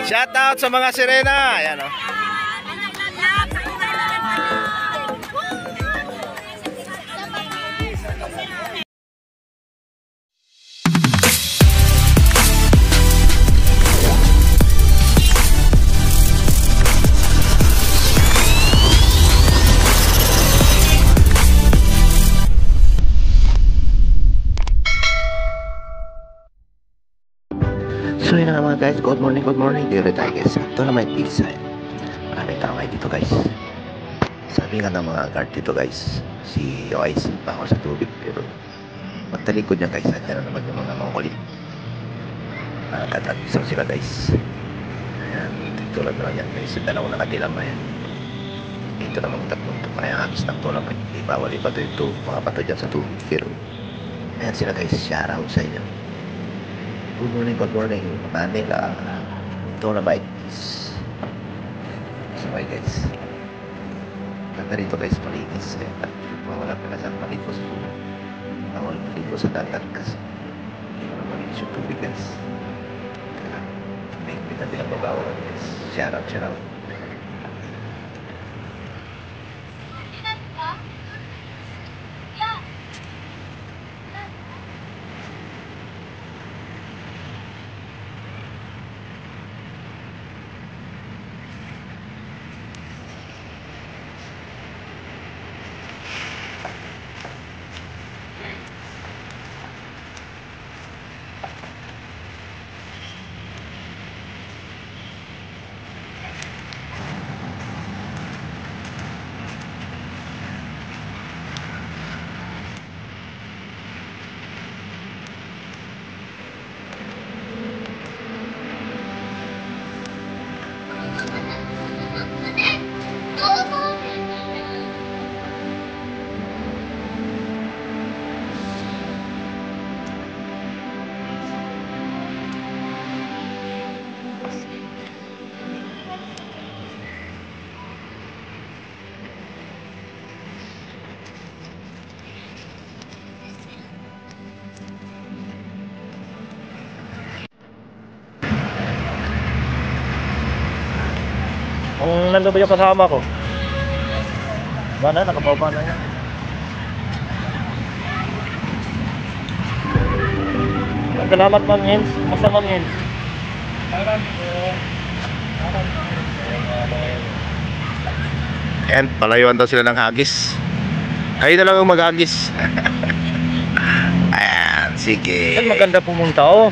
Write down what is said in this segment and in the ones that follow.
Shout out sa mga sirena. Ayan o. So yun na nga mga guys, good morning. Dito tayo guys. Ito na may pizza. Maraming tao kayo dito guys. Sabi nga ng mga guard dito guys, si Oais pa ako sa tubig, pero magtalikod niya guys, andyan na naman yung mga makulit. Katag-isang sila guys. Ayan, tulad na lang yan guys, dalawa na katilang yan. Dito naman tatlong ito, kaya hagis ng tulang. Di bawal iba ito, mga pato dyan sa tubig, pero ayan sila guys, shout out sa inyo. Good morning, Manila. Ito na bites. Sabay guys. Ganda rito guys, malinis. Mawala pala sa malinis. Bawal malinis sa dagat kasi malinis yung tubig guys. Kaya may natin ang babawal guys. Shout out. Kung nandun ba yung kasama ko? Ba na, nakababa na yan. Salamat Ma'am Hens. Musta Ma'am Hens? Ayan, palayuan daw sila ng hagis. Kayo na lang yung maghagis. Ayan, sige. Yan, maganda pumunta oh.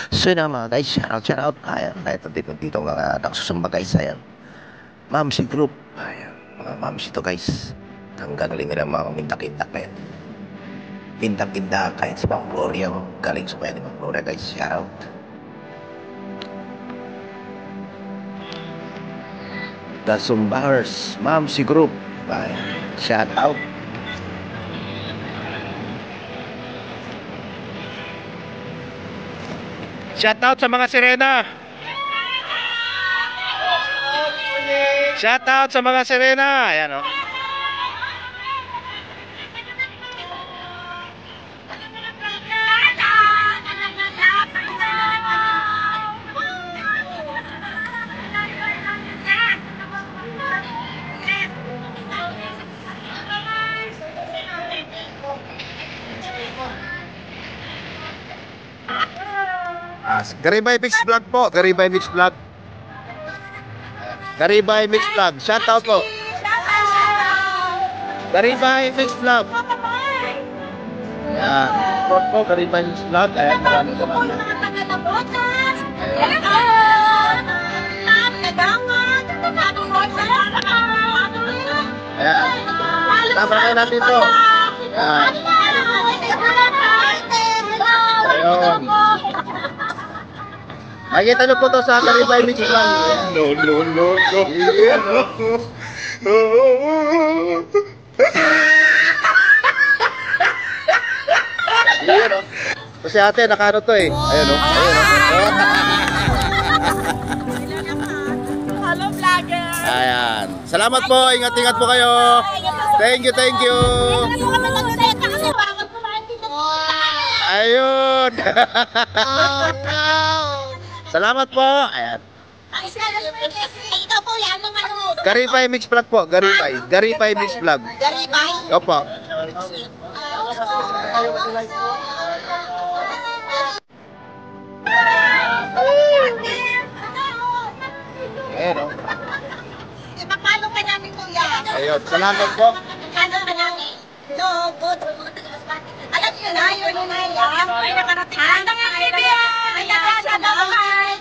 So yun mga guys, shout out. Ayan, kahit dito mga nagsusumba guys. Ayan, Mamsi Group. Ayan, mga Mamsi to guys. Ang gagaling nila mga minta-kinta. Ayan, minta-kinta kahit sa mga Gloria. Galing sa mga Gloria guys, shout out. The Sumbahers, Mamsi Group. Ayan, shout out. Shout out sa mga sirena. Shout out sa mga sirena. Ayan o. Garibay Mix Vlog po. Garibay Mix Vlog. Garibay Mix Vlog. Shout out po. Garibay Mix Vlog. Ayan. Support po. Garibay Mix Vlog. Ayan. Maraming salamat. Ayan. Tama kayo natin po. Ayan. Ayun. Makikita nyo po to sa Garibay Mix Vlog. No. Ayan o. Kasi ate, nakano to eh. Ayan o. Hello vlogger. Ayan. Salamat po. Ingat-ingat po kayo. Thank you. Ayun. Salamat po. Ayan. Ito po yan naman mo. Garipay Mix Vlog po. Garipay Mix Vlog. Garibay. Opo. Ayan o. Paano ka namin kuya? Ayun. Salamat po. Paano ka namin? No, good. Alam niyo na, yun na yan. Ay, nakaratahan. Ay, nakasabay.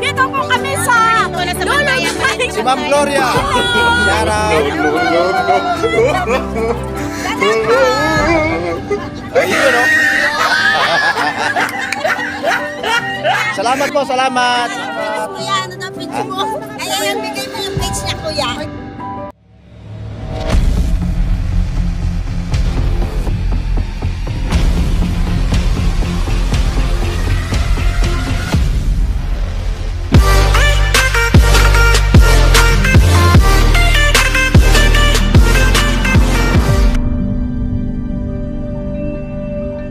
Dito po kami sa Lolo. Si Ma'am Gloria. Shout out. Ayun o. Salamat po, salamat. Kuya, ano na pinto mo? Kaya yan,